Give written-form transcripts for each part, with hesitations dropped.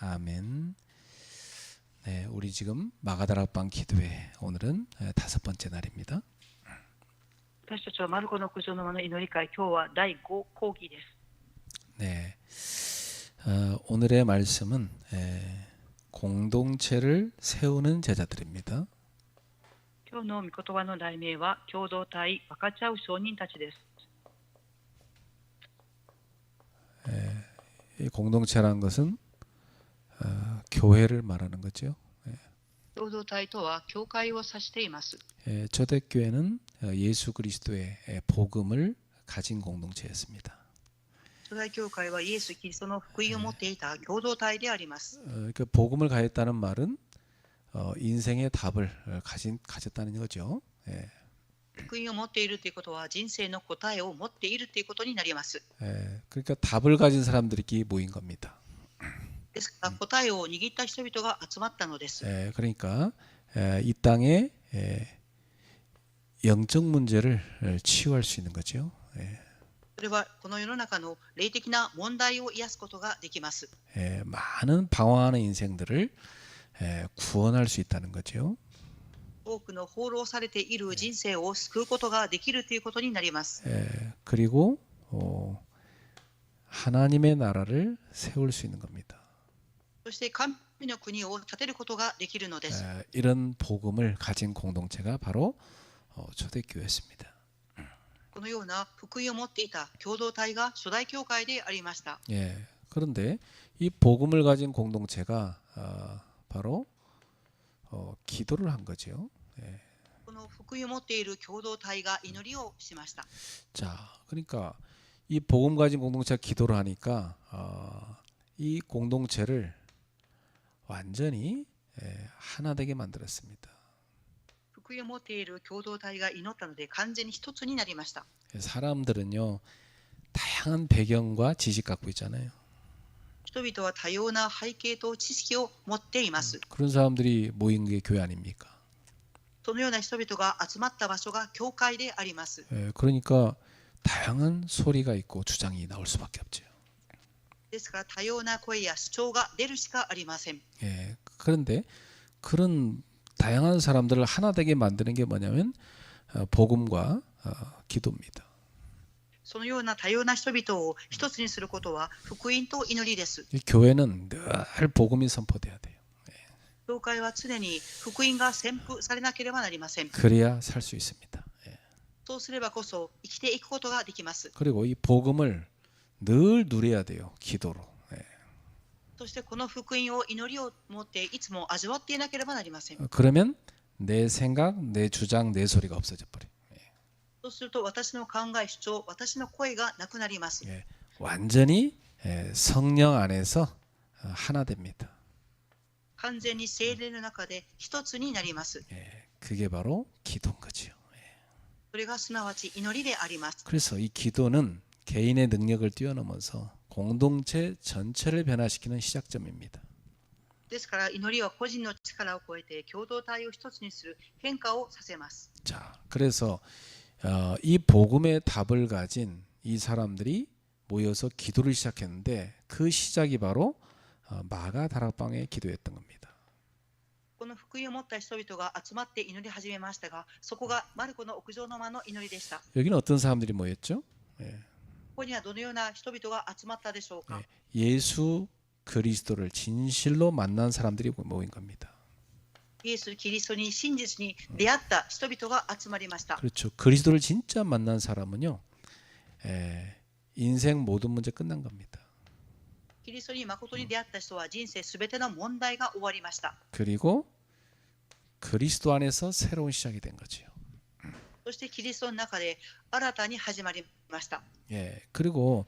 아멘. 네, 우리 지금 마가다락방 기도회 오늘은 5번째 날입니다. 私たちはマルコの屋上の間の祈り会、今日は第5講義です。 네, 오늘의 말씀은 공동체를 세우는 제자들입니다. 今日の御言葉の題名は共同体分かち合う証人たちです。 이 공동체라는 것은 교회를 말하는 거죠. 共同体とは教会を指しています。 초대교회는 예수 그리스도의 복음을 가진 공동체였습니다. 初代教会はイエス・キリストの福音を持っていた共同体であります。 그 복음을 가졌다는 말은 인생의 답을 가졌다는 거죠. 福音を持っているということは人生の答えを持っているということになります。 그러니까 답을 가진 사람들이 모인 겁니다. ですから答えを握った人々が集まったのです。 그러니까 이 땅에 영적 문제를 치유할 수 있는 거죠. それはこの世の中の霊的な問題を癒すことができます。 많은 방황하는 인생들을 구원할 수 있다는 거죠. 多くの放浪されている人生を救うことができるということになります。 그리고 하나님의 나라를 세울 수 있는 겁니다. そして神の国を建てることができるのです。 이런 복음을 가진 공동체가 바로 초대교회였습니다. このような福音を持っていた共同体が初代教会でありました。 그런데 이 복음을 가진 공동체가 바로 기도를 한 거죠. この福音を持っている共同体が祈りをしました。 자, 그러니까 이 복음 가진 공동체가 기도를 하니까 이 공동체를 완전히 하나 되게 만들었습니다. 福音を持っている共同体が祈ったので完全に一つになりました。 사람들은요 다양한 배경과 지식 갖고 있잖아요. 人々は多様な背景と知識を持っています。 그런 사람들이 모인 게 교회 아닙니까? そのような人々が集まった場所が教会であります。 그러니까 다양한 소리가 있고 주장이 나올 수밖에 없죠. ですから多様な声や主張が出るしかありません。 그런데 그런 다양한 사람들을 하나 되게 만드는 게 뭐냐면 복음과 기도입니다. そのような多様な人々を一つにすることは福音と祈りです。 이 교회는 늘 복음이 선포돼야 돼요. 教会は常に福音が宣布されなければなりません。 그래야 살 수 있습니다. そうすればこそ生きていくことができます。 그리고 이 복음을 늘 누려야 돼요. 기도로. そしてこの福音を祈りを持っていつも味わっていなければなりません。 그러면 내 생각, 내 주장, 내 소리가 없어져 버려. そうすると私の考え、主張、私の声がなくなります。 완전히 성령 안에서 하나 됩니다. 完全に聖霊の中で一つになります。 그게 바로 기도인 거지요. それがすなわち祈りであります。 그래서 이 기도는 개인의 능력을 뛰어넘어서 공동체 전체를 변화시키는 시작점입니다. ですから祈りは個人の力を超えて共同体を一つにする変化をさせます。 자, 그래서 이 복음의 답을 가진 이 사람들이 모여서 기도를 시작했는데 그 시작이 바로 마가 다락방의 기도였던 겁니다. この福音を持った人々が集まって祈り始めましたが、そこがマルコの屋上の間の祈りでした。 여기는 어떤 사람들이 모였죠? ここにはどのような人々が集まったでしょうか。 예수 그리스도를 진실로 만난 사람들이 모인 겁니다. イエス・キリストに真実に出会った人々が集まりました。 그렇죠. 그리스도를 진짜 만난 사람은요, 인생 모든 문제 끝난 겁니다. キリストに誠に出会った人は人生すべての問題が終わりました。 그리고 그리스도 안에서 새로운 시작이 된 거죠. そしてキリストの中で新たに始まりました。 그리고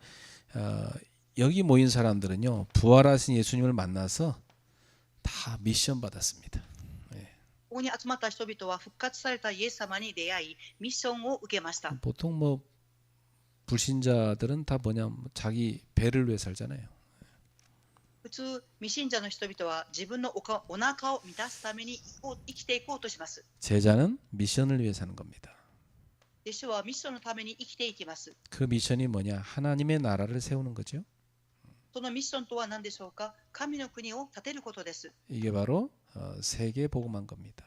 여기 모인 사람들은요, 부활하신 예수님을 만나서 다 미션 받았습니다. ここに集まった人々は復活されたイエス様に出会い、ミッションを受けました。 보통 불신자들은 다 자기 배를 위해 살잖아요. 普通、未信者の人々は自分のお腹を満たすために生きていこうとします。 제자는 미션을 위해 사는 겁니다. 弟子はミッションのために生きていきます。 그 미션이 뭐냐? 하나님의 나라를 세우는 거죠. そのミッションとは何でしょうか。神の国を建てることです。 이게 바로 세계 복음한 겁니다.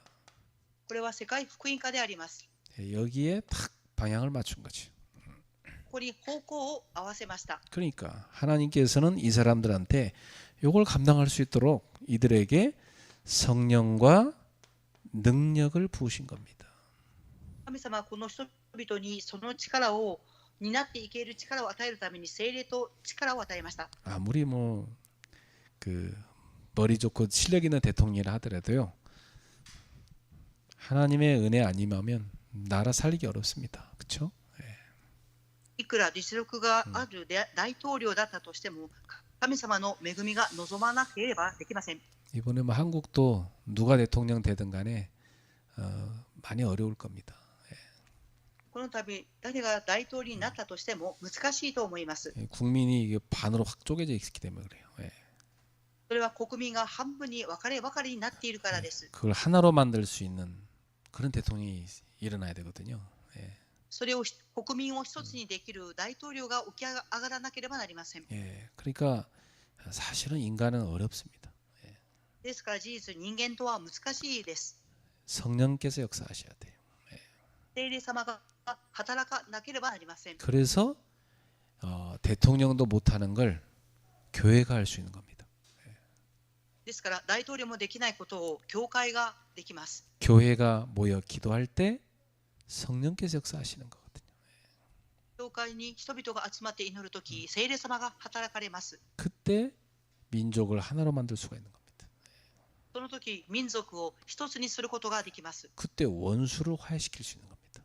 これは世界福音化であります。 여기에 탁 방향을 맞춘 거죠. ここに方向を合わせました。 그러니까 하나님께서는 이 사람들한테 이걸 감당할 수 있도록 이들에게 성령과 능력을 부으신 겁니다. 神様はこの人々にその力を担っていける力を与えるために聖霊と力を与えました。 아무리 뭐 그 머리 좋고 실력 있는 대통령이라 하더라도요. 하나님의 은혜 아니면 나라 살리기 어렵습니다. 그렇죠? いくら実力がある大統領だったとしても、神様の恵みが望まなければできません。 이번에 뭐 한국도 누가 대통령 되든 간에 많이 어려울 겁니다. この度、誰が大統領になったとしても難しいと思います。 국민이 이게 반으로 확 쪼개져 있기 때문에 그래요. それは国民が半分に分かれになっているからです。 그걸 하나로 만들 수 있는 그런 대통령이 일어나야 되거든요. それを国民を一つにできる大統領が起き上がらなければなりません。 그러니까 사실은 인간은 어렵습니다. ですから事実、人間とは難しいです。 성령께서 역사하셔야 돼요. 聖霊様が働かなければなりません。 그래서 대통령도 못하는 걸 교회가 할 수 있는 겁니다. ですから大統領もできないことを教会ができます。 교회가 모여 기도할 때 성령께서 역사하시는 거거든요. 教会に人々が集まって祈るとき、聖霊様が働かれます。 그때 민족을 하나로 만들 수가 있는 겁니다. その時、民族を一つにすることができます。 그때 원수를 화해시킬 수 있는 겁니다.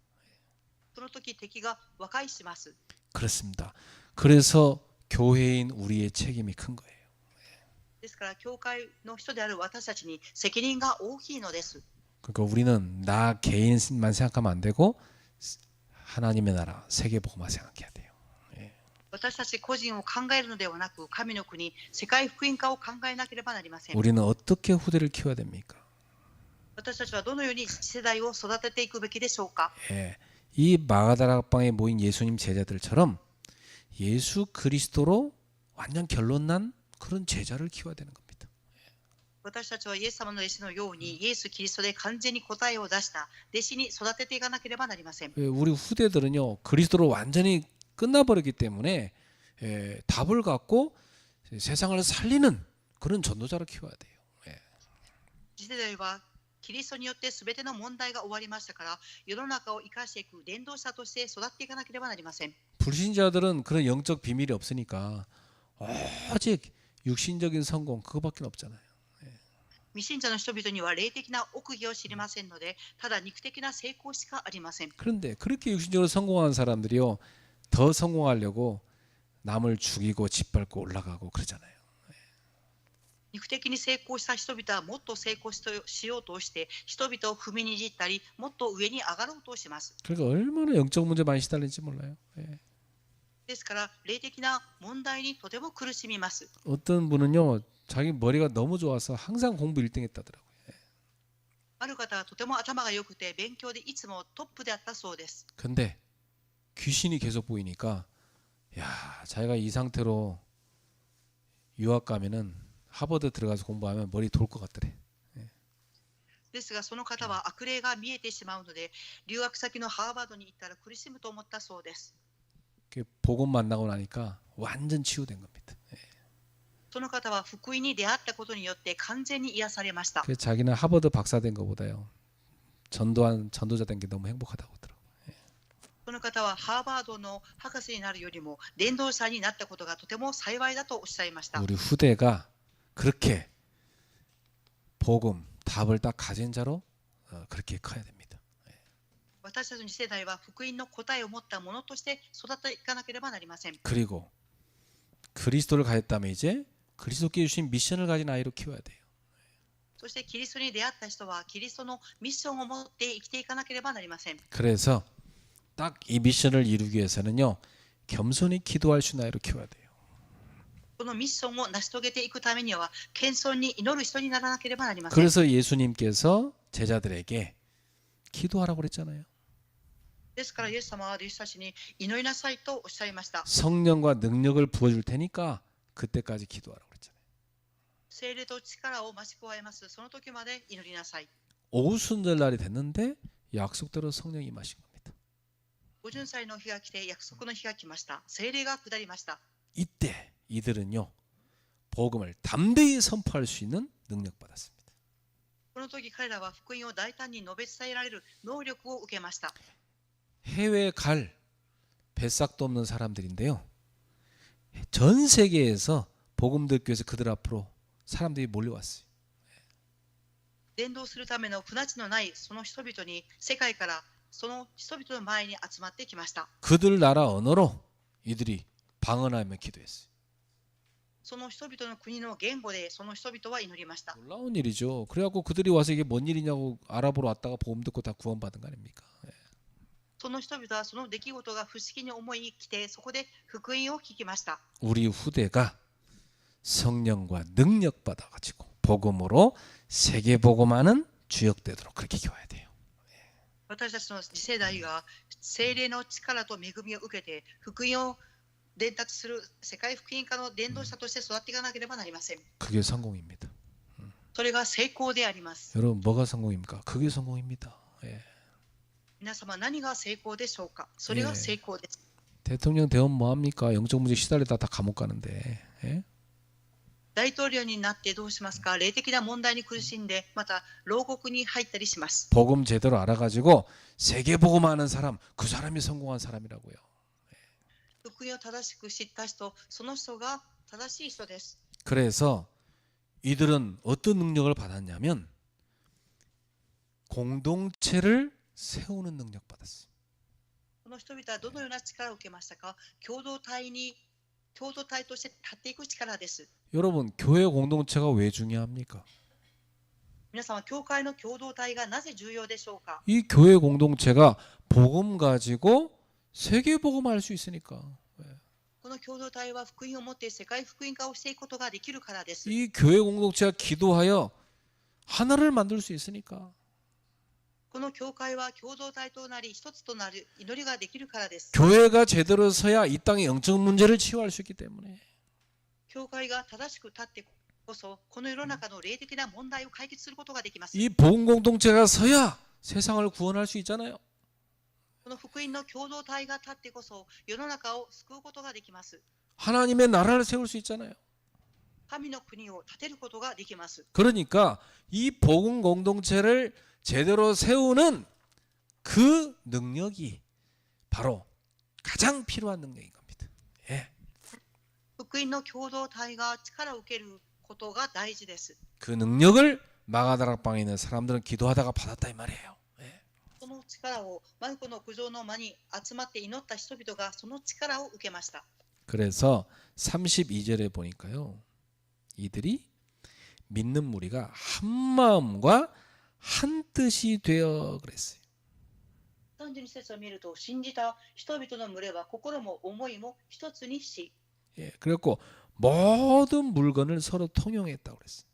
その時、敵が和解します。 그렇습니다. 그래서 교회인 우리의 책임이 큰 거예요. ですから、教会の人である私たちに責任が大きいのです。 그러니까 우리는 나 개인만 생각하면 안 되고 하나님의 나라, 세계 복음만 생각해야 돼요. 私たち個人を考えるのではなく、神の国、世界福音化を考えなければなりません。 우리는 어떻게 후대를 키워야 됩니까? 私たちはどのように次世代を育てていくべきでしょうか。 이 마가다락방에 모인 예수님 제자들처럼 예수 그리스도로 완전 결론난 그런 제자를 키워야 되는 겁니다. 私たちはイエス様の弟子のように、イエス・キリストで完全に答えを出した弟子に育てていかなければなりません。 우리 후대들은요 그리스도로 완전히 끝나버렸기 때문에 답을 갖고 세상을 살리는 그런 전도자를 키워야 돼요. 次世代はキリストによって全ての問題が終わりましたから、世の中を生かしていく伝道者として育っていかなければなりません。 불신자들은 그런 영적 비밀이 없으니까 오직 육신적인 성공 그거밖에 없잖아요. 未信者の人々には霊的な奥義を知りませんので、ただ肉的な成功しかありません。 그런데 그렇게 육신적으로 성공한 사람들이요 더 성공하려고 남을 죽이고 짓밟고 올라가고 그러잖아요. 肉的に成功した人々はもっと成功しようとして、人々を踏みにじったり、もっと上に上がろうとします。 그러니까 얼마나 영적 문제 많이 시달리는지 몰라요. ですから、霊的な問題にとても苦しみます。 어떤 분은요 자기 머리가 너무 좋아서 항상 공부 1등 했다더라고요. ある方はとても頭が良くて、勉強でいつもトップであったそうです。 근데 귀신이 계속 보이니까 야 자기가 이 상태로 유학 가면은 하버드 들어가서 공부하면 머리 돌 것 같더래. ですが、その方は悪霊が見えてしまうので、留学先のハーバードに行ったら苦しむと思ったそうです。 복음 만나고 나니까 완전 치유된 겁니다. その方は福音に出会ったことによって完全に癒されました。 그래서 자기는 하버드 박사 된 것보다요 전도자 된 게 너무 행복하다고 하더라고요. その方はハーバードの博士になるよりも伝道者になったことがとても幸いだとおっしゃいました。 우리 후대가 그렇게 복음 답을 딱 가진 자로 그렇게 커야 됩니다. 私たちの次世代は福音の答えを持ったものとして育てていかなければなりません。 그리고 그리스도를 가졌다면 이제 그리스도께 주신 미션을 가진 아이로 키워야 돼요. そしてキリストに出会った人はキリストのミッションを持って生きていかなければなりません。 그래서 딱 이 미션을 이루기 위해서는요 겸손히 기도할 수 있는 아이로 키워야 돼요. このミッションを成し遂げていくためには謙遜に祈る人にならなければなりません。 그래서 예수님께서 제자들에게 기도하라고 그랬잖아요. ですからイエス様は弟子たちに祈りなさいとおっしゃいました。 성령과 능력을 부어줄 테니까 그때까지 기도하라고 그랬잖아요. 精霊と力を増し加えます。その時まで祈りなさい。 오순절날이 됐는데 약속대로 성령이 임하신 겁니다. 五巡祭の日が来て約束の日が来ました。精霊が下りました。 이때 이들은요 복음을 담대히 선포할 수 있는 능력 받았습니다. この時彼らは福音を大胆に述べ伝えられる能力を受けました。 해외 갈 뱃삭도 없는 사람들인데요. 전 세계에서 복음 듣기 위해서 그들 앞으로 사람들이 몰려왔어요. 伝道するための船地のないその人々に世界からその人々の前に集まってきました。 그들 나라 언어로 이들이 방언하며 기도했어요. その人々の国の言語でその人々は祈りました。 놀라운 일이죠. 그래갖고 그들이 와서 이게 뭔 일이냐고 알아보러 왔다가 복음 듣고 다 구원받은 거 아닙니까? その人々はその出来事が不思議に思い来てそこで福音を聞きました。 우리 후대가 성령과 능력 받아가지고 복음으로 세계 복음하는 주역되도록 그렇게 기도해야 돼요. 私たちの次世代が聖霊の力と恵みを受けて福音を伝達する世界福音家の伝道者として育っていかなければなりません。 그게 성공입니다. それが成功であります。 여러분 뭐가 성공입니까? 그게 성공입니다. 예. 皆様何が成功でしょうか。それが成功です。 대통령 되면 뭐합니까? 영적 문제 시달리다 다 감옥 가는데. 예? 大統領になってどうしますか。霊的な問題に苦しんでまた牢獄に入ったりします。 복음 제대로 알아가지고 세계 복음하는 사람, 그 사람이 성공한 사람이라고요. 福音を正しく知った人、その人が正しい人です。 그래서 이들은 어떤 능력을 받았냐면 공동체를 세우는 능력 받았어요. この人々はどのような力を受けましたか。共同体として立っていく力です。 여러분 교회 공동체가 왜 중요합니까? 皆様、教会の共同体がなぜ重要でしょうか。 이 교회 공동체가 복음 가지고 세계 복음할 수 있으니까. この共同体は福音を持って世界福音化をしていくことができるからです。 이 교회 공동체가 기도하여 하나를 만들 수 있으니까. この教会は共同体となり一つとなる祈りができるからです。 교회가 제대로 서야 이 땅의 영적 문제를 치유할 수 있기 때문에. 教会が正しく立ってこそこの世の中の霊的な問題を解決することができます。 이 복음 공동체가 서야 세상을 구원할 수 있잖아요. この福音の共同体が立ってこそ世の中を救うことができます。 하나님의 나라를 세울 수 있잖아요. 神の国を建てることができます。 그러니까 이 복음 공동체를 제대로 세우는 그 능력이 바로 가장 필요한 능력인 겁니다. 예. 福音の共同体が力を受けることが大事です。 그 능력을 마가다락방에 있는 사람들은 기도하다가 받았다 이 말이에요. 예. その力をマルコの苦情の間に集まって祈った人々がその力を受けました。 그래서 32절에 보니까요. 이들이 믿는 무리가 한 마음과 한 뜻이 되어 그랬어요. 32節を見ると信じた人々の群れは心も思いも一つにし、 예. 그래갖고 모든 물건을 서로 통용했다고 그랬어요.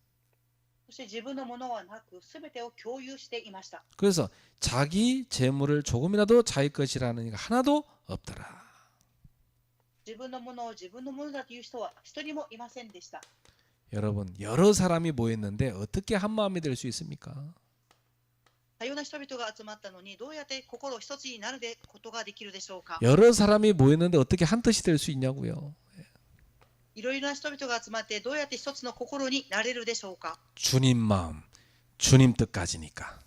そして自分のものはなく全てを共有していました。 그래서 자기 재물을 조금이라도 자기 것이라는 이가 하나도 없더라. 自分のものを自分のものだという人は一人もいませんでした。 여러분 여러 사람이 모였는데 어떻게 한 마음이 될 수 있습니까? 多様な人々が集まったのにどうやって心一つになることができるでしょうか。 여러 사람이 모였는데 어떻게 한 뜻이 될 수 있냐고요. いろいろな人々が集まってどうやって一つの心になれるでしょうか。 주님 마음, 주님 뜻까지니까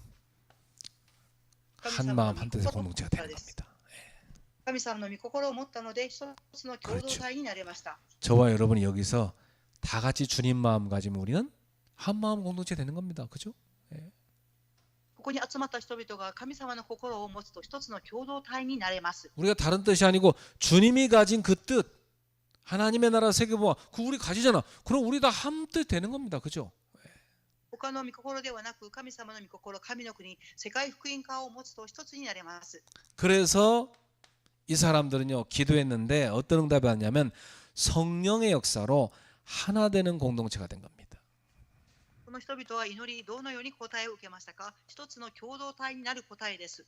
한 마음 한 뜻의 공동체가 되는 겁니다. 神様の御心を持ったので一つの共同体になれました。 저와 여러분이 여기서 다 같이 주님 마음 가지면 우리는 한 마음 공동체 되는 겁니다. 그죠? ここに集まった人々が神様の心を持つと一つの共同体になれます。 우리가 다른 뜻이 아니고 주님이 가진 그 뜻, 하나님의 나라 세계보아 그 우리 가지잖아. 그럼 우리 다 한 뜻 되는 겁니다. 그죠? 他の御心ではなく神様の御心、神の国、世界福音化を持つと一つになれます。 그래서 이 사람들은요 기도했는데 어떤 응답이 왔냐면 성령의 역사로 하나 되는 공동체가 된 겁니다. この人々は祈りどのように答えを受けましたか。一つの共同体になる答えです。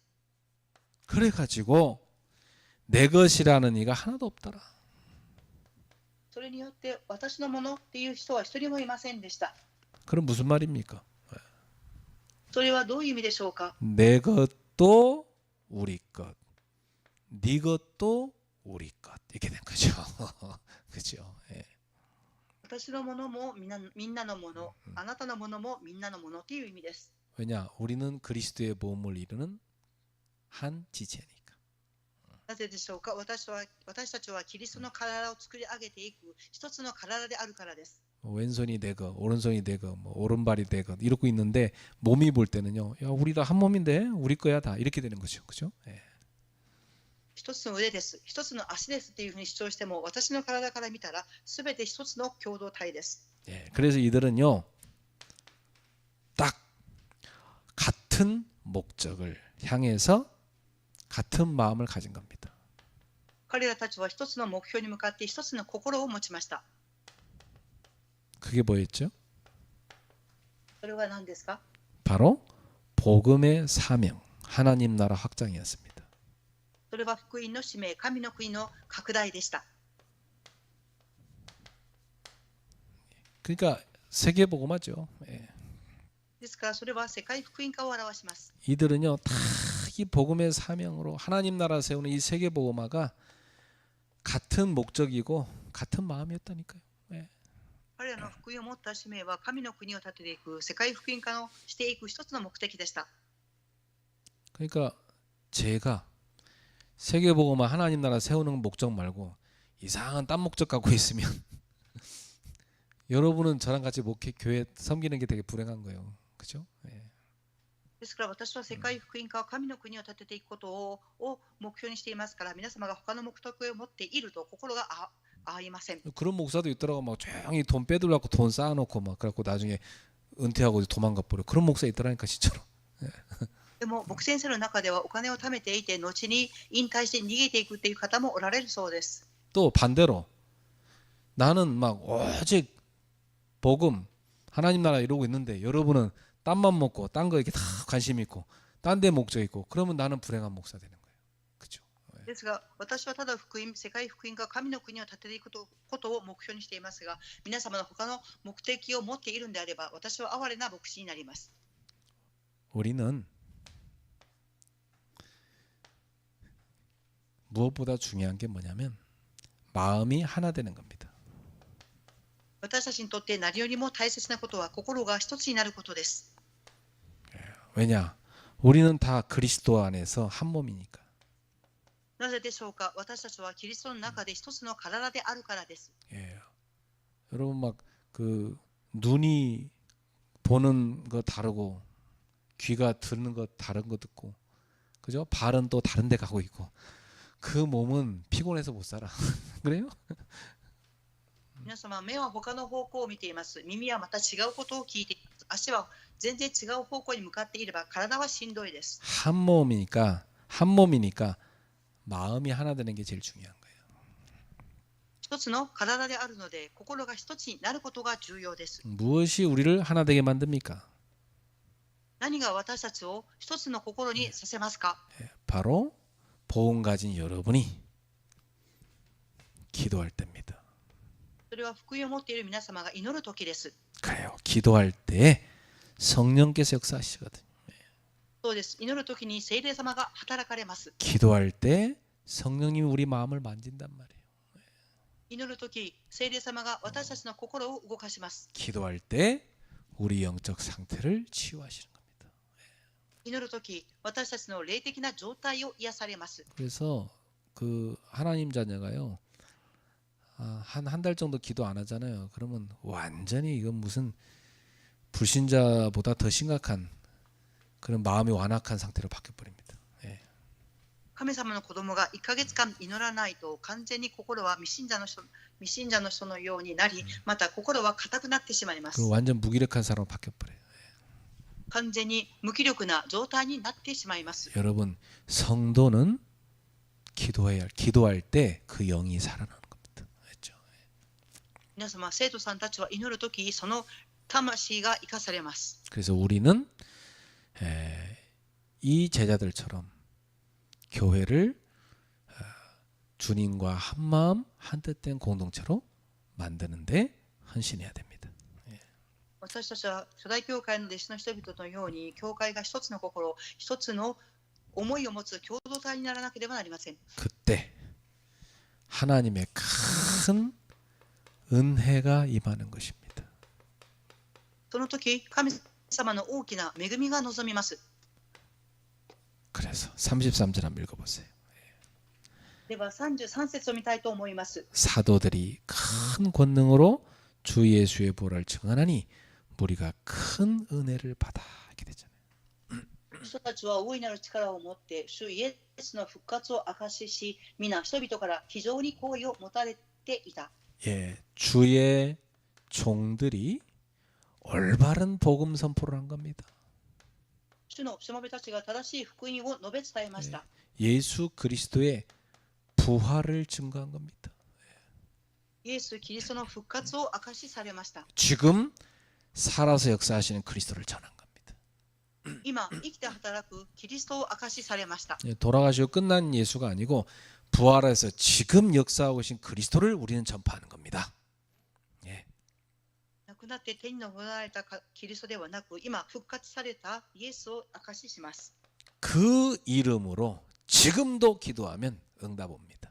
그래가지고 내 것이라는 이가 하나도 없더라. それによって私のものっていう人は一人もいませんでした。 그럼 무슨 말입니까? それはどういう意味でしょうか。 내 것도 우리 것, 네 것도 우리 것 이렇게 된 거죠. 그죠? 예. 私のものもみんなのもの、あなたのものもみんなのものという意味です。 왜냐? 우리는 그리스도의 몸을 이루는 한 지체니까. なぜでしょうか。私たちはキリストの体を作り上げていく一つの体であるからです。 왼손이 내 것, 오른손이 내 것, 뭐 오른발이 내 것 이러고 있는데 몸이 볼 때는요. 야, 우리 다 한 몸인데 우리 거야 다 이렇게 되는 거죠. 그죠? 예. 一つの腕です、一つの足ですっていうふうに主張しても、私の体から見たら全て一つの共同体です。 예. 그래서 이들은요. 딱 같은 목적을 향해서 같은 마음을 가진 겁니다. 彼らたちは一つの目標に向かって一つの心を持ちました。 그게 뭐였죠? それは何ですか。 바로 복음의 사명, 하나님 나라 확장이었습니다. それは福音の使命、神の国の拡大でした。 그러니까 세계 복음화죠. 예. ですからそれは世界福音化を表します。 이들은요 다 이 복음의 사명으로 하나님 나라 세우는 이 세계 복음화가 같은 목적이고 같은 마음이었다니까요. 예. 彼らの福音を持った使命は神の国を建てていく世界福音化をしていく一つの目的でした。 그러니까 제가 세계 복음화 하나님 나라 세우는 목적 말고 이상한 딴 목적 갖고 있으면 여러분은 저랑 같이 목회 교회 섬기는 게 되게 불행한 거예요. 그죠? 예. ですから私は世界福音化、神の国を建てていくことを目標にしていますから、皆様が他の目的を持っていると心が合いません。 그런 목사도 있더라고. 막 조용히 돈 빼들려고 돈 쌓아놓고 막 그래갖고 나중에 은퇴하고 도망가 버려. 그런 목사 있더라니까 진짜로. でも牧先生の中ではお金を貯めていて後に引退して逃げていくっていう方もおられるそうです。 또 반대로 나는 막 오직 복음 하나님 나라 이러고 있는데 여러분은 딴만 먹고 딴 거 이렇게 다 관심 있고 딴 데 목적 있고 그러면 나는 불행한 목사 되는 거예요. 그렇죠? ですが私はただ福音、世界福音化、神の国を建てていくことを目標にしていますが、皆様の他の目的を持っているんであれば私は哀れな牧師になります。 우리는 무엇보다 중요한 게 뭐냐면 마음이 하나 되는 겁니다. 私たちにとって何よりも大切なことは心が一つになることです。 왜냐? 우리는 다 그리스도 안에서 한 몸이니까. なぜでしょうか。私たちはキリストの中で一つの体であるからです。 예. 여러분 막 그 눈이 보는 거 다르고 귀가 듣는 거 다른 거 듣고 그죠? 발은 또 다른 데 가고 있고 그 몸은 피곤해서 못 살아. 그래요? 皆様、目は他の方向を見ています。耳はまた違うことを聞いています。足は全然違う方向に向かっていれば体はしんどいです。 한 몸이니까 마음이 하나 되는 게 제일 중요한 거예요. 一つの体であるので心が一つになることが重要です。 무엇이 우리를 하나 되게 만듭니까? 何が私たちを一つの心にさせますか。 바로 복음 가진 여러분이 기도할 때입니다. それは福音を持っている皆様が祈る時です。 그래요. 기도할 때 성령께서 역사하시거든요. そうです。祈る時に聖霊様が働かれます。 기도할 때 성령님이 우리 마음을 만진단 말이에요. 祈る時、聖霊様が私たちの心を動かします。 기도할 때 우리 영적 상태를 치유하시는 겁니다. 祈る時、私たちの霊的な状態を癒されます。 그래서 그 하나님 자녀가요. 한 달 정도 기도 안 하잖아요. 그러면 완전히 이건 무슨 불신자보다 더 심각한 그런 마음이 완악한 상태로 바뀌어 버립니다. 예. 神様の子供が1ヶ月間祈らないと完全に心は未信者の人のようになり、また心は硬くなってしまいます。 그 완전 무기력한 사람으로 바뀌어 버려요. 完全に無気力な状態になってしまいます。 여러분 성도는 기도할 때 그 영이 살아나는 겁니다. 알죠? 皆様、生徒さんたちは祈るとき、その魂が生かされます。 그래서 우리는 이 제자들처럼 교회를 주님과 한 마음 한 뜻된 공동체로 만드는데 헌신해야 됩니다. 私たちは初代教会の弟子の人々のように、教会が一つの心、一つの思いを持つ共同体にならなければなりません。 그때 하나님의 큰 은혜가 임하는 것입니다. その時、神様の大きな恵みが望みます。 그래서 33절 한번 읽어보세요. では33節を見たいと思います。 사도들이 큰 권능으로 주 예수의 보혈을 증언하니 우리가 큰 은혜를 받아. 이렇게 되잖아요. 人たちは大いなる力を持って主イエスの復活を証しし、皆人々から非常に好意を持たれていた。 예, 주의 종들이 올바른 복음 선포를 한 겁니다. 主のしもべたちが正しい福音を述べ伝えました。 예수 그리스도의 부활을 증거한 겁니다. イエス・キリストの復活を証しされました。 지금 살아서 역사하시는 그리스도를 전한 겁니다. 今、生きて働くキリストを証しされました。 예, 돌아가시고 끝난 예수가 아니고 부활해서 지금 역사하고 계신 그리스도를 우리는 전파하는 겁니다. 예. 亡くなって天に昇られたキリストではなく、今復活されたイエスを証しします。 그 이름으로 지금도 기도하면 응답 옵니다.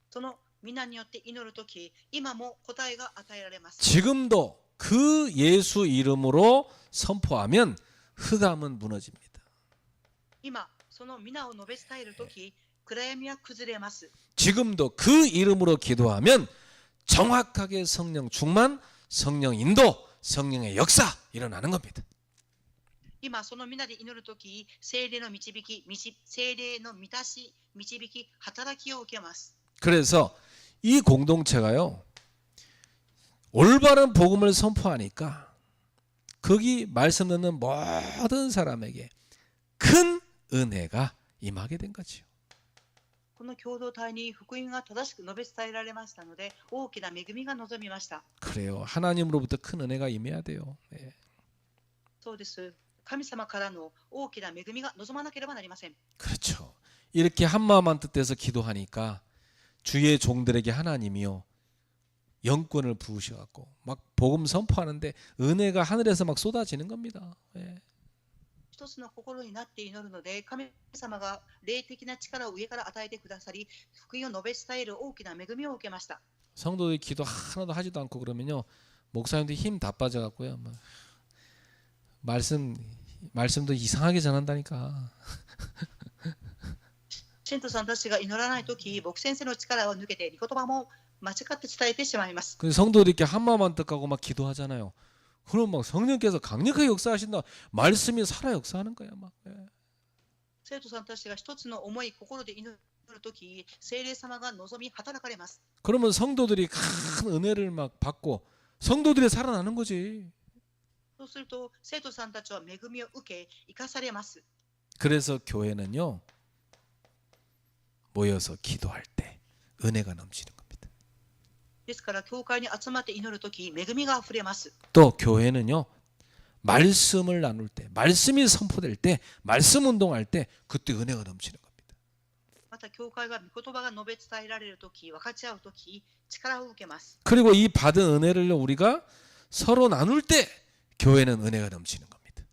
その皆によって祈るとき、今も答えが与えられます。 지금도 그 예수 이름으로 선포하면 흑암은 무너집니다. 今、その皆を述べ伝えるとき、暗闇は崩れます。 지금도 그 이름으로 기도하면 정확하게 성령 충만, 성령 인도, 성령의 역사 일어나는 겁니다. 今、その皆で祈るとき、聖霊の導き、聖霊の満たし、導き、働きを受けます。 그래서 이 공동체가요, 올바른 복음을 선포하니까 거기 말씀 듣는 모든 사람에게 큰 은혜가 임하게 된 거지요. この共同体に福音が正しく述べ伝えられましたので、大きな恵みが望みました。 그래요. 하나님으로부터 큰 은혜가 임해야 돼요. 예. そうです。神様からの大きな恵みが望まなければなりません。 그렇죠. 이렇게 한마음 한뜻해서 기도하니까 주의 종들에게 하나님이요 영권을 부으셔갖고 막 복음 선포하는데 은혜가 하늘에서 막 쏟아지는 겁니다. 예. 一つの心になって祈るので、神様が霊的な力を上から与えてくださり、福音を述べ伝える大きな恵みを受けました。 성도들이 기도 하나도 하지도 않고 그러면요 목사님도 힘 다 빠져갖고요 막 말씀도 이상하게 전한다니까. 信徒さんたちが祈らないとき、牧先生の力を抜けて、御言葉も間違って伝えてしまいます。 근데 성도들이 이렇게 한마음 한뜻하고 막 기도하잖아요. 그럼 막 성령께서 강력하게 역사하신다. 말씀이 살아 역사하는 거야 막. 예. 生徒さんたちが一つの思い、心で祈るとき、聖霊様が望み働かれます。 그러면 성도들이 큰 은혜를 막 받고 성도들이 살아나는 거지. そうすると、生徒さんたちは恵みを受け、生かされます。 그래서 교회는요 모여서 기도할 때 은혜가 넘치는 겁니다. ですから、教会に集まって祈るとき、恵みがあふれます。 또 교회는요 말씀을 나눌 때, 말씀이 선포될 때, 말씀 운동할 때 그때 은혜가 넘치는 겁니다. また、教会が御言葉が述べ伝えられるとき、分かち合うとき、力を受けます。 그리고 이 받은 은혜를 우리가 서로 나눌 때 교회는 은혜가 넘치는 겁니다.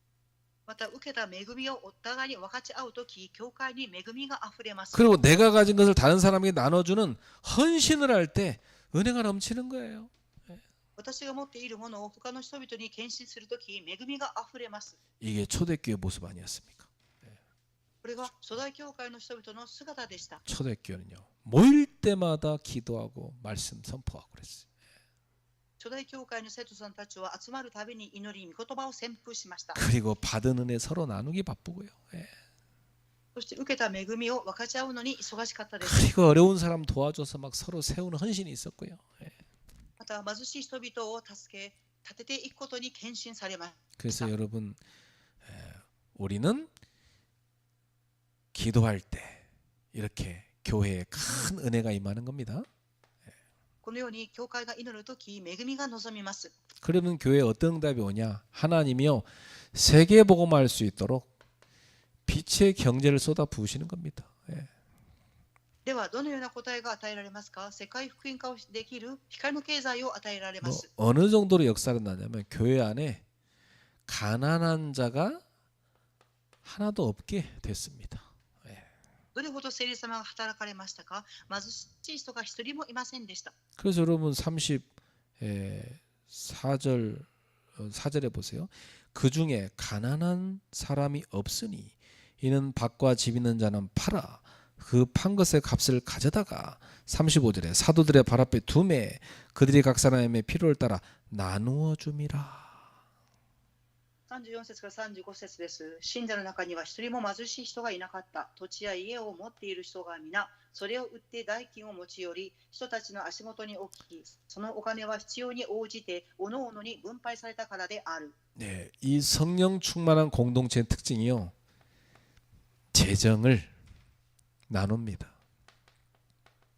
また、受けた恵みをお互いに分かち合うとき、教会に恵みがあふれます。 그리고 내가 가진 것을 다른 사람에게 나눠주는 헌신을 할 때 은혜가 넘치는 거예요. 私が持っているものを他の人々に献身するとき、恵みがあふれます。 이게 초대교회 모습 아니었습니까? これが初代教会の人々の姿でした。 초대교회는요 모일 때마다 기도하고 말씀 선포하고 그랬어요. 初代教会の生徒さんたちは集まるたびに祈り、御言葉を宣布しました。 그리고 받은 은혜 서로 나누기 바쁘고요. 예. そして受けた恵みを分かち合うのに忙しかったです。 그리고 어려운 사람 도와줘서 막 서로 세우는 헌신이 있었고요. 예. また貧しい人々を助け、立てていくことに献身されました。 그래서 여러분 우리는 기도할 때 이렇게 교회에 큰 은혜가 임하는 겁니다. このように教会が祈るとき、恵みが望みます。 그러면 교회에 어떤 응답이 오냐? 하나님이요 세계 복음할 수 있도록 빛의 경제를 쏟아 부으시는 겁니다. 예. そして受けた恵みを分かち合うとき、教会に世界中の福音が伝えられるように、 그리고 받은 은혜 서로 나누는 겁니다. その恵みを分かち合うのに、 예. そではどのような答えが与えられますか。世界福音化をできる光の経済を与えられま 뭐 す。 어느 정도로 역사가 나냐면 교회 안에 가난한 자가 하나도 없게 됐습니다. 예. どれほど聖霊様が働かれましたか。貧しい人が一人もいませんでした。 그래서 여러분 34절 4절에 보세요. 그 중에 가난한 사람이 없으니 이는 밭과 집 있는 자는 팔아 그 판 것의 값을 가져다가 35절에 사도들의 발 앞에 두매 그들이 각 사람의 필요를 따라 나누어 줌이라. 34節から35節です。信者の中には一人も貧しい人がいなかった。土地や家を持っている人が皆、それを売って代金を持ち寄り、人たちの足元に置き、そのお金は必要に応じて、おのおのに分配されたからである。 네, 이 성령 충만한 공동체의 특징이요. 재정을 나눕니다.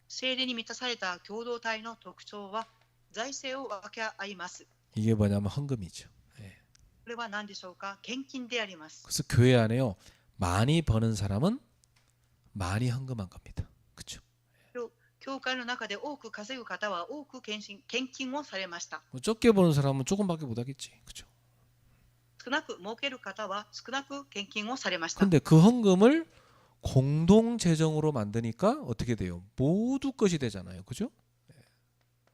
聖霊に満たされた共同体の特徴は、財政を分け合います。 이게 뭐냐면 헌금이죠. これは何でしょうか。献金であります。 그래서 교회 안에요. 많이 버는 사람은 많이 헌금한 겁니다. 그렇죠? 教会の中で多く稼ぐ方は多く献金をされました。 뭐 적게 버는 사람은 조금밖에 못 하겠지. 그렇죠? 少なく儲ける方は少なく献金をされました。 근데 그 헌금을 공동 재정으로 만드니까 어떻게 돼요? 모두 것이 되잖아요. 그죠?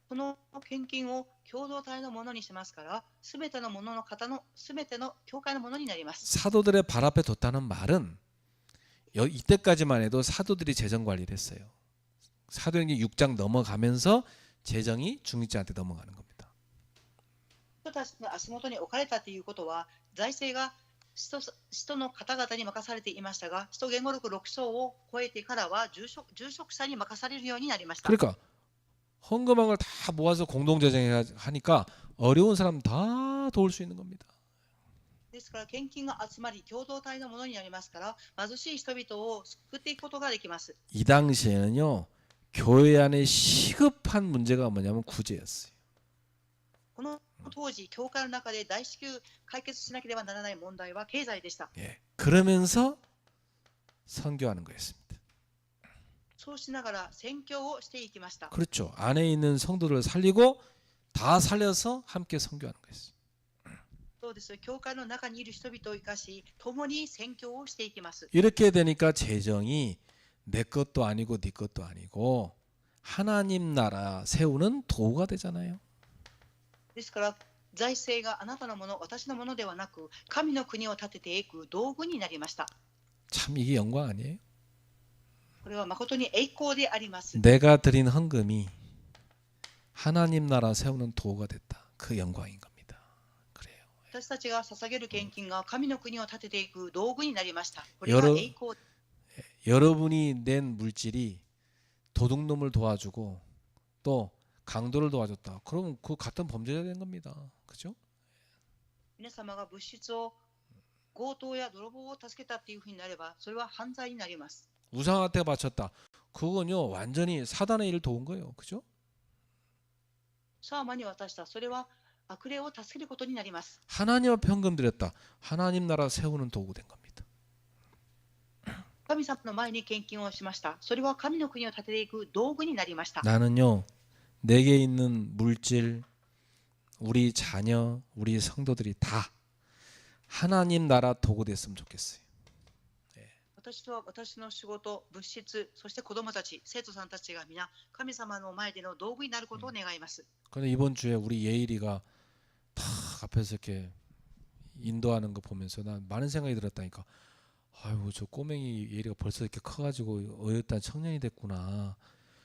この献金を共同体のものにしますから、すべてのものの方のすべての教会のものになります。 사도들의 발 앞에 뒀다는 말은 이때까지만 해도 사도들이 재정 관리를 했어요. 사도행전 6장 넘어가면서 재정이 중직자한테 넘어가는 겁니다. 人たちの足元に置かれたということは、財政が使徒の方々に任されていましたが、使徒言語録6章を超えてからは住職者に任されるようになりました。 그러니까 헌금한 걸 다 모아서 공동 재정하니까 어려운 사람 다 도울 수 있는 겁니다. ですから献金が集まり共同体のものになりますから、貧しい人々を救っていくことができます。 이 당시에는요. 교회 안에 시급한 문제가 뭐냐면 구제였어요. この当時、教会の中で大至急解決しなければならない問題は経済でした。 예. 그러면서 선교하는 거였습니다. そうしながら宣教をしていきました。 그렇죠. 안에 있는 성도를 살리고 다 살려서 함께 선교하는 거였어요. そうです。教会の中にいる人々を生かし、共に宣教をしていきます。 이렇게 되니까 재정이 내 것도 아니고 네 것도 아니고 하나님 나라 세우는 도구가 되잖아요. ですから財政があなたのもの、私のものではなく、神の国を建てていく道具になりました。 참 이게 영광 아니에요? これは誠に栄光であります。 내가 드린 헌금이 하나님 나라 세우는 도구가 됐다. 그 영광인 겁니다. 그래요. 私たちが捧げる献金が神の国を建てていく道具になりました。これは栄光。 여러분이 낸 물질이 도둑놈을 도와주고 또 강도를 도와줬다. 그러면 그 같은 범죄가 된 겁니다. 그죠? 皆様が物質を強盗や泥棒を助けたというふうになれば、それは犯罪になります。 우상한테 바쳤다. 그건요 완전히 사단의 일을 도운 거예요. 그죠? シャーマンに渡した。それは悪霊を助けることになります。 하나님 앞에 헌금 드렸다. 하나님 나라 세우는 도구 된 겁니다. 神様の前に献金をしました。それは神の国を建てていく道具になりました。 나는요 내게 있는 물질, 우리 자녀, 우리 성도들이 다 하나님 나라 도구 됐으면 좋겠어요. 私は私の仕事、物質、そして子供たち、生徒さんたちが皆、神様の前での道具になることを願います。 그런데 이번 주에 우리 예일이가 다 앞에서 이렇게 인도하는 거 보면서 난 많은 생각이 들었다니까. 아이고 저 꼬맹이 예일이가 벌써 이렇게 커가지고 어엿한 청년이 됐구나.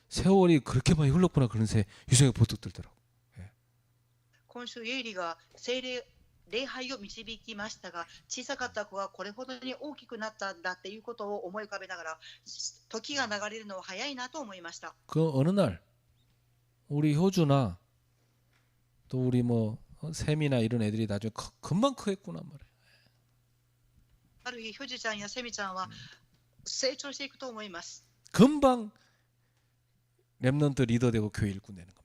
세월이 그렇게 많이 흘렀구나 그런 유생이 보뚝 들더라고. 今週、エイリが聖霊礼拝を導きましたが、小さかった子がこれほどに大きくなったんだっていうことを思い浮かべながら、時が流れるのは早いなと思いました。 그 어느 날 우리 효주나 또 우리 뭐 샘이나 이런 애들이 나중에 금방 크겠구나 말이야. ある日、ひょじちゃんやセミちゃんは成長していくと思います。 금방 랩넌트 리더 되고 교회 일꾼 되는 겁니다.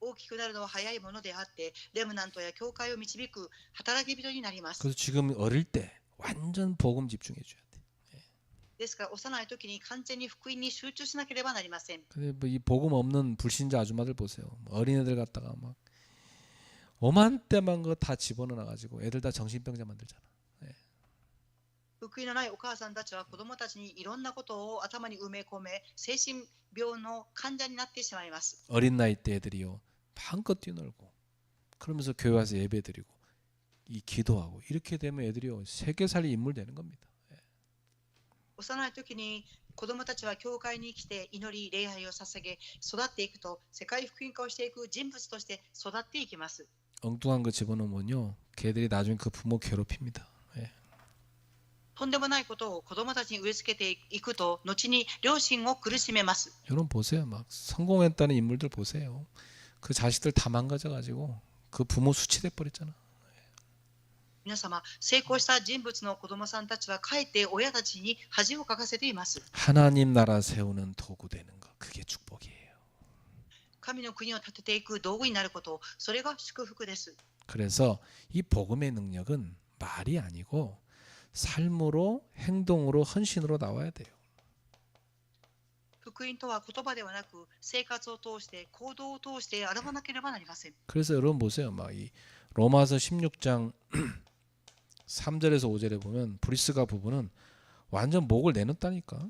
大きくなるのは早いものであって、レムナントや教会を導く働き人になります。 그래서 지금 어릴 때 완전 복음 집중해 줘야 돼. ですから幼い時に完全に福音に集中しなければなりません。 근데 뭐 이 복음 없는 불신자 아줌마들 보세요. 뭐 어린애들 갖다가 막 오만때만 거 다 집어넣어 가지고 애들 다 정신병자 만들잖아. 福音のないお母さんたちは子供たちにいろんなことを頭に埋め込め、精神病の患者になってしまいます。 어린 나이 때 애들이요 마음껏 뛰어놀고 그러면서 교회 와서 예배드리고 이 기도하고 이렇게 되면 애들이요 세계 살릴 인물 되는 겁니다. 幼い時に子供たちは教会に来て祈り礼拝を捧げ育っていくと世界福音化をしていく人物として育っていきます。 엉뚱한 거 집어넣으면요 걔들이 나중에 그 부모 괴롭힙니다. とんでもないことを子供たちに植え付けていくと後に両親を苦しめます。 여러분 보세요. 막 성공했다는 인물들 보세요. 그 자식들 다 망가져가지고 그 부모 수치돼 버렸잖아. 皆様、成功した人物の子供さんたちはかえって親たちに恥をかかせています。 하나님 나라 세우는 도구 되는 거 그게 축복이에요. 神の国を建てていく道具になること、それが祝福です。 그래서 이 복음의 능력은 말이 아니고 삶으로 행동으로 헌신으로 나와야 돼요. 福音とは言葉ではなく生活を通して行動を通して現ばなければなりません。 그래서 여러분 보세요. 막 이 로마서 16장 3절에서 5절에 보면 브리스가 부부는 완전 목을 내놓다니까.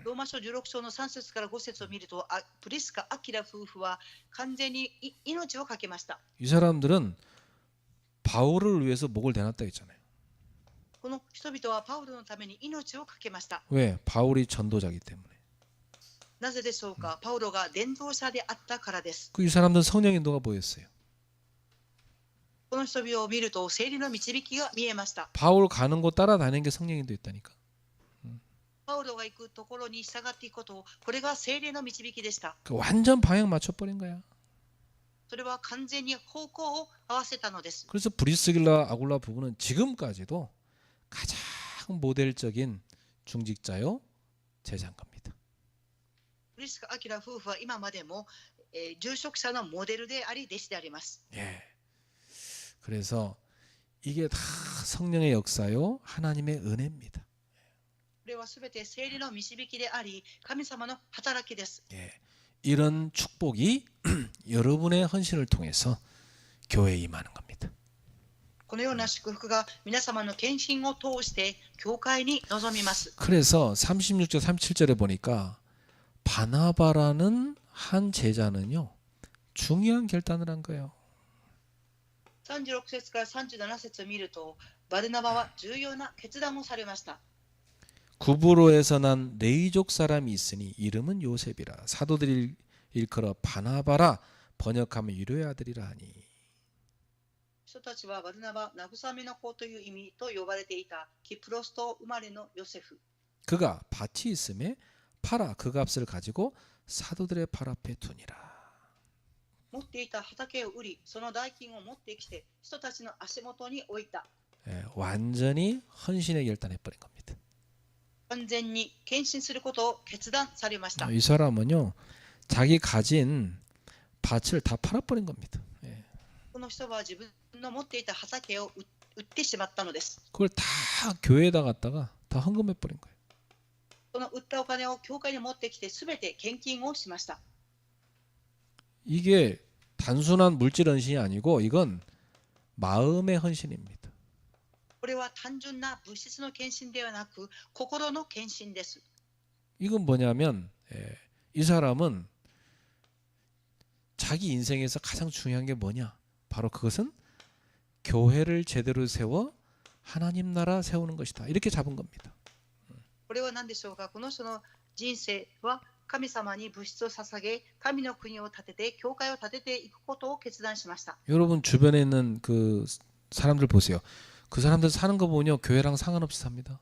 ローマ書16章の3節から5節を見ると、プリスカ・アキラ夫婦は完全に命を懸けました。 이 사람들은 바울을 위해서 목을 내놨다 했잖아요. この人々はパウロのために命を懸けました。 왜? 바울이 전도자기 때문에. なぜでしょうか。パウロが伝道者であったからです。 그 이 사람들은 성령 인도가 보였어요. この人々を見ると聖霊の導きが見えました。 바울 가는 곳 따라다니는 게 성령 인도였다니까. パウロが行くところに従っていくこと、これが聖霊の導きでした。 그 완전 방향 맞춰버린 거야. それは完全に方向を合わせたのです。 그래서 브리스길라 아굴라 부부는 지금까지도 가장 모델적인 중직자요 제자인 겁니다. プリスカ・アキラ夫婦は今までも、住職者のモデルであり弟子であります。 예. 그래서 이게 다 성령의 역사요 하나님의 은혜입니다. これはすべて聖霊の導きであり、神様の働きです。 예. 이런 축복이 여러분의 헌신을 통해서 교회에 임하는 겁니다. このような祝福が皆様の献身を通して教会に臨みます。 그래서 36절 37절에 보니까 바나바라는 한 제자는요 중요한 결단을 한 거예요. 36節から37節を見ると、バルナバは重要な決断をされました。 구브로에서 난 레이족 사람이 있으니 이름은 요셉이라 사도들이 일컬어 바나바라 번역하면 유료의 아들이라 하니. 人たちはバルナバ、慰めの子という意味と呼ばれていたキプロス島生まれのヨセフ。 그가 밭이 있음에 팔아 그 값을 가지고 사도들의 팔 앞에 두니라. 持っていた畑を売り、その代金を持ってきて人たちの足元に置いた。 예, 완전히 헌신의 결단해버린 겁니다. 完全に献身することを決断されました。 이 사람은요 자기 가진 밭을 다 팔아버린 겁니다. 예. この人は自分の持っていた畑を売ってしまったのです。 그걸 다 교회에다 갖다가 다 헌금해버린 거예요. その売ったお金を教会に持ってきてすべて献金をしました。 이게 단순한 물질 헌신이 아니고 이건 마음의 헌신입니다. これは単純な物質の献身ではなく心の献身です。 이건 뭐냐면 이 사람은 자기 인생에서 가장 중요한 게 뭐냐? 바로 그것은 교회를 제대로 세워 하나님 나라 세우는 것이다. 이렇게 잡은 겁니다. これは何でしょうか。この人の人生は神様に物質を捧げ、神の国を建てて、教会を建てていくことを決断しました。 여러분 주변에 있는 그 사람들 보세요. 그 사람들 사는 거 보면요 교회랑 상관없이 삽니다.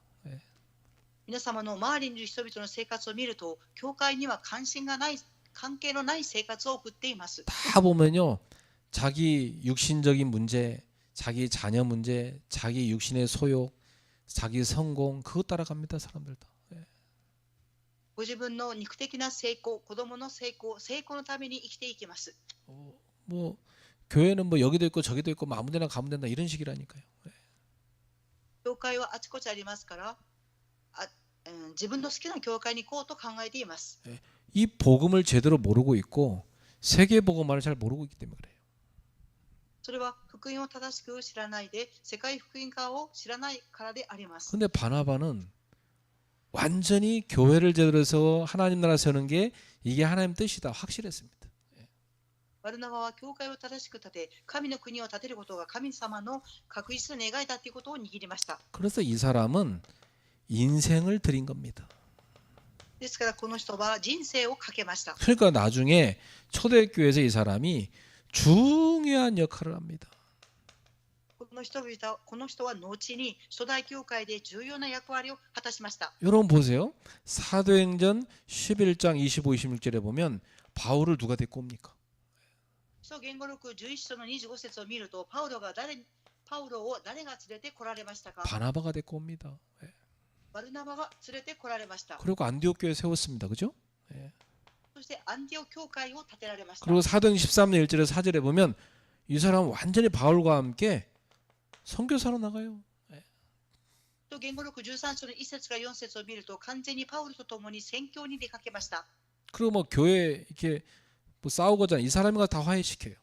皆様の周りにいる人々の生活を見ると、教会には関係のない生活を送っています。 다 보면요 자기 육신적인 문제, 자기 자녀 문제, 자기 육신의 소욕, 자기 성공 그거 따라갑니다 사람들 다. ご自分の肉的な成功、子供の成功のために生きていきます。 뭐 교회는 뭐 여기도 있고 저기도 있고 뭐 아무데나 가면 된다 이런 식이라니까요. 教会はあちこちありますから、自分の好きな教会に行こうと考えています。 이 복음을 제대로 모르고 있고 세계 복음화를 잘 모르고 있기 때문에 그래요. それは福音を正しく知らないで世界福音化を知らないからであります。 근데 바나바는 완전히 교회를 제대로 해서 하나님 나라 세우는 게 이게 하나님 뜻이다 확실했습니다. バルナバは教会を正しく立て、神の国を立てることが神様の確実な願いだということを握りました。 그래서 이 사람은 인생을 드린 겁니다. ですからこの人は人生をかけました。 그러니까 나중에 초대교회에서 이 사람이 중요한 역할을 합니다. この人は後に初代教会で重要な役割を果たしました。 여러분 보세요. 사도행전 11장 25, 26절에 보면 바울을 누가 데리고 옵니까? 使徒言語録11章の25節を見ると、パウロを誰が連れて来られましたか？ 바나바가 데리고 옵니다. バルナバが連れて来られました。 그리고 안디옥 교회 세웠습니다. 그죠? そしてアンティオ教会を建てられました。 그리고 사도행 13년 1절에 4절에 보면 이 사람은 완전히 바울과 함께 선교사로 나가요. 言語録13章の1節から4節を見ると、完全にパウロと共に宣教に出かけました。 그리고 뭐 교회 이렇게 뭐 싸우고자 이 사람이 다 화해시켜요.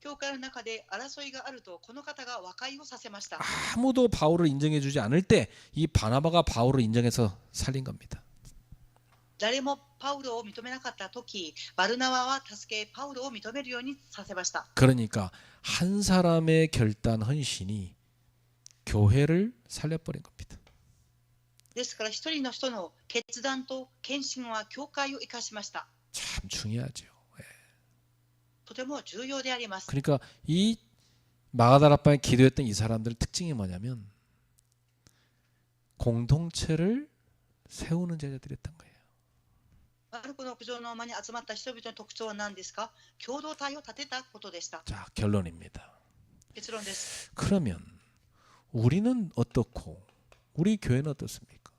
教会の中で争いがあると、この方が和解をさせました。 아무도 바울을 인정해주지 않을 때 이 바나바가 바울을 인정해서 살린 겁니다. 誰もパウロを認めなかった時、バルナバは助け、パウロを認めるようにさせました。 그러니까 한 사람의 결단 헌신이 교회를 살려버린 겁니다. ですから一人の人の決断と献身は教会を生かしました。 참 중요하죠. とても重要であります。 그러니까 이 마가다락방에 기도했던 이 사람들의 특징이 뭐냐면 공동체를 세우는 제자들이었던 거예요. マルコの屋上の間に集まった人々の特徴は何ですか？共同体を立てたことでした。 자, 결론입니다. 結論です。 그러면 우리는 어떻고 우리 교회는 어떻습니까?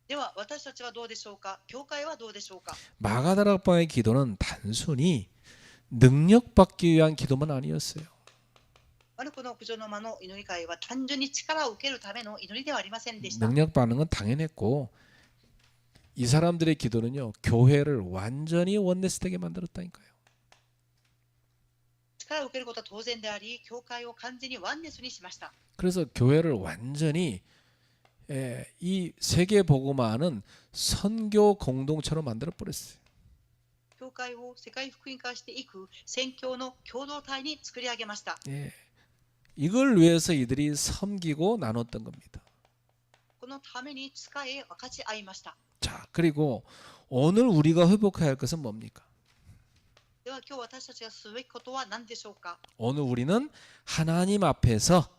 では私たちはどうでしょうか？教会はどうでしょうか？ 마가다락방의 기도는 단순히 능력받기 위한 기도만 아니었어요. マルコの屋上の間の祈り会は単純に力を受けるための祈りではありませんでした。 능력받는 건 당연했고 이 사람들의 기도는요 교회를 완전히 원내스되게 만들었다니까요. 力を受けることは当然であり、教会を完全にワンネスにしました。 그래서 교회를 완전히 이 세계 복음화는 선교 공동체로 만들어 버렸어요. 教会を世界福音化していく宣教の共同体に作り上げました。 이걸 위해서 이들이 섬기고 나눴던 겁니다. このために使い分かち合いました。 자, 그리고 오늘 우리가 회복해야 할 것은 뭡니까? では今日私たちがすべきことは何でしょうか？ 오늘 우리는 하나님 앞에서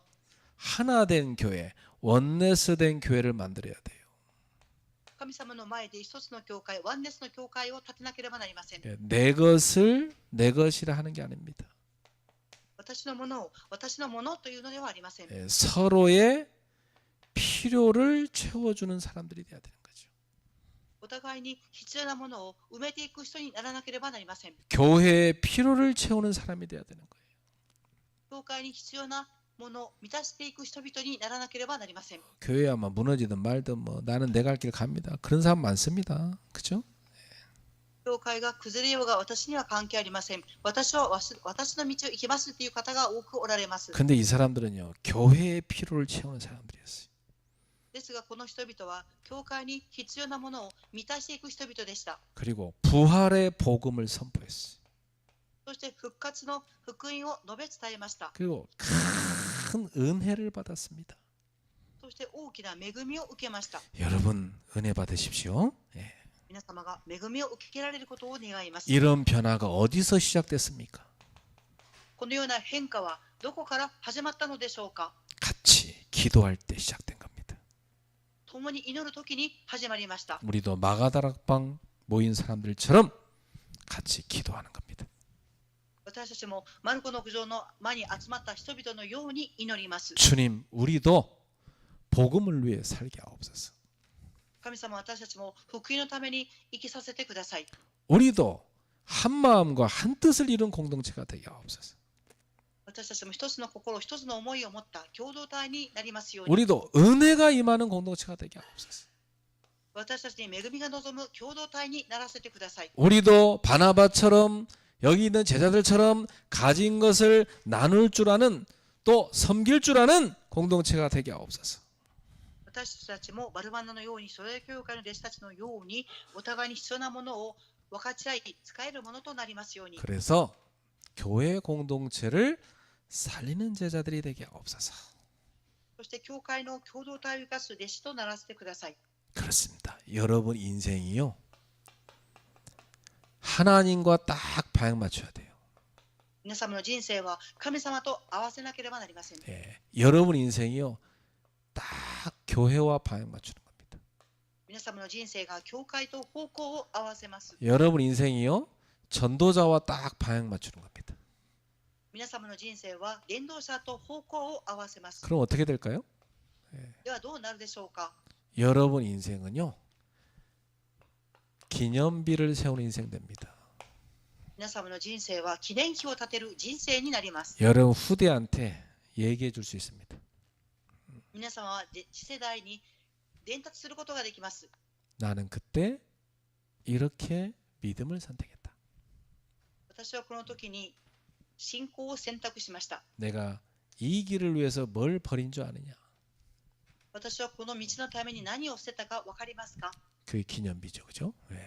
하나된 교회, 원네스된 교회를 만들어야 돼요. 神様の前で一つの教会、ワンネスの教会を立てなければなりません。 내 것을 내 것이라 하는 게 아닙니다. 私のものを私のものというのではありません。 서로의 필요를 채워주는 사람들이 돼야 되는 거죠. お互いに必要なものを埋めていく人にならなければなりません。 교회의 필요를 채우는 사람이 돼야 되는 거예요. 教会に必要なものを満たしていく人々にならなければなりません。 교회야 뭐 무너지든 말든 뭐 나는 내 갈 길 갑니다. 그런 사람 많습니다. 그렇죠? 教会が崩れようが私には関係ありません。私の道を行きますという方が多くおられます。 근데 이 사람들은요 교회의 필요를 채우는 사람들이었어요. ですがこの人々は教会に必要なものを満たしていく人々でした。 그리고 부활의 복음을 선포했어요. そして復活の福音を述べ伝えました。 그리고 큰 은혜를 받았습니다. そして大きな恵みを受けました。 여러분 은혜 받으십시오. 예. 皆様が恵みを受けられることを願います。 이런 변화가 어디서 시작됐습니까? このような変化はどこから始まったのでしょうか？ 같이 기도할 때 시작된 겁니다. 共に祈るときに始まりました。 우리도 마가다락방 모인 사람들처럼 같이 기도하는 겁니다. 私たちもマルコの屋上の間に集まった人々のように祈ります。 주님, 우리도 복음을 위해 살게 하옵소서. 神様、私たちも福音のために生きさせてください。 우리도 한 마음과 한 뜻을 이룬 공동체가 되게 하옵소서. 私たちも一つの心、一つの思いを持った共同体になりますように、 우리도 은혜가 임하는 공동체가 되게 하옵소서. 私たちに恵みが望む共同体にならせてください。 우리도 바나바처럼 여기 있는 제자들처럼 가진 것을 나눌 줄 아는 또 섬길 줄 아는 공동체가 되게 하옵소서. 私たちもバルバナのように、それ教会の弟子たちのように、お互いに必要なものを分かち合い、使えるものとなりますように。 그래서 교회 공동체를 살리는 제자들이 되게 하옵소서. そして教会の共同体を生かす弟子とならせてください。 그렇습니다. 여러분 인생이요, 하나님과 딱 방향 맞춰야 돼요. 皆様の人生は神様と合わせなければなりません。 예, 여러분 인생이요, 딱 교회와 방향 맞추는 겁니다. 皆様の人生が教会と方向を合わせます。 여러분 인생이요, 전도자와 딱 방향 맞추는 겁니다. 皆様の人生は伝道者と方向を合わせます。 그럼 어떻게 될까요? ではどうなるでしょうか。 여러분 인생은요, 기념비를 세우는 인생 됩니다. 皆様の人生は記念碑を立てる人生になります。 여러분 후대한테 얘기해 줄 수 있습니다. 皆様は次世代に伝達することができます。 나는 그때 이렇게 믿음을 선택했다. 私はこの時に信仰を選択しました。 내가 이 길을 위해서 뭘 버린 줄 아느냐? 私はこの道のために何を捨てたか分かりますか。 그게 기념비죠, 그죠? 네.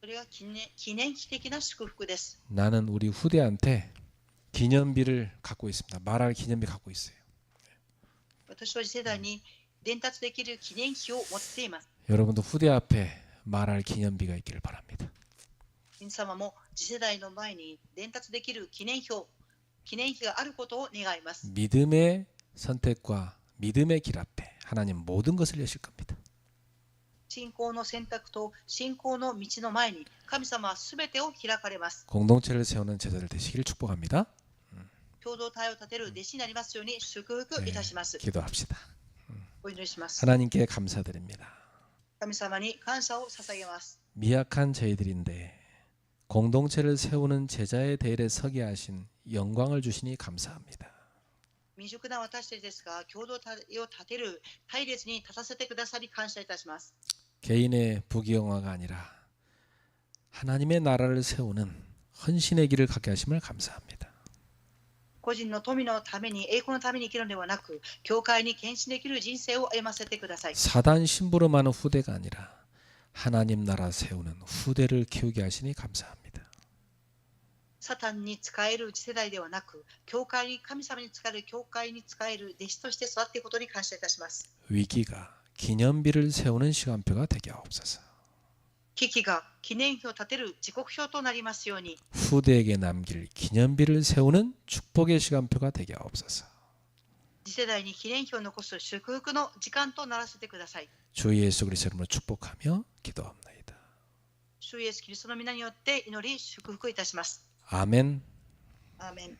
それが記念碑的な祝福です。 나는 우리 후대한테 기념비를 갖고 있습니다. 말할 기념비 갖고 있어요. 私は次世代に伝達できる記念碑を持っています。 여러분도 후대 앞에 말할 기념비가 있기를 바랍니다. 皆様も次世代の前に伝達できる記念碑があることを願います。 믿음의 선택과 믿음의 길 앞에 하나님 모든 것을 여실 겁니다. 信仰の選択と信仰の道の前に神様はすべてを開かれます。 공동체를 세우는 제자들 되시기를 축복합니다. 共同体を立てる弟子になりますように祝福いたします。 기도합시다. お祈りします。 하나님께 감사드립니다. 神様に感謝を捧げます。 미약한 저희들인데 공동체를 세우는 제자의 대열에 서게 하신 영광을 주시니 감사합니다. 未熟な私たちですが、共同体を立てる隊列に立たせてくださり感謝いたします。 개인의 부귀영화가 아니라 하나님의 나라를 세우는 헌신의 길을 갖게 하심을 감사합니다. 個人の富のために、栄光のために生きるのではなく、教会に献身できる人生を歩ませてください。 사단 심부름하는 후대가 아니라 하나님 나라 세우는 후대를 키우게 하시니 감사합니다. サタンに仕える次世代ではなく、教会に、神様に仕える教会に仕える弟子として育っていくことに感謝いたします。 위기가 기념비를 세우는 시간표가 되게 하옵소서. 危機が記念碑を立てる時刻表となりますように、 후대에게 남길 기념비를 세우는 축복의 시간표가 되게 하옵소서. 次世代に記念碑を残す祝福の時間とならせてください。 주 예수 그리스도 이름으로 축복하며 기도합니다. 主イエスキリストの皆によって祈り祝福いたします。 아멘. アーメン。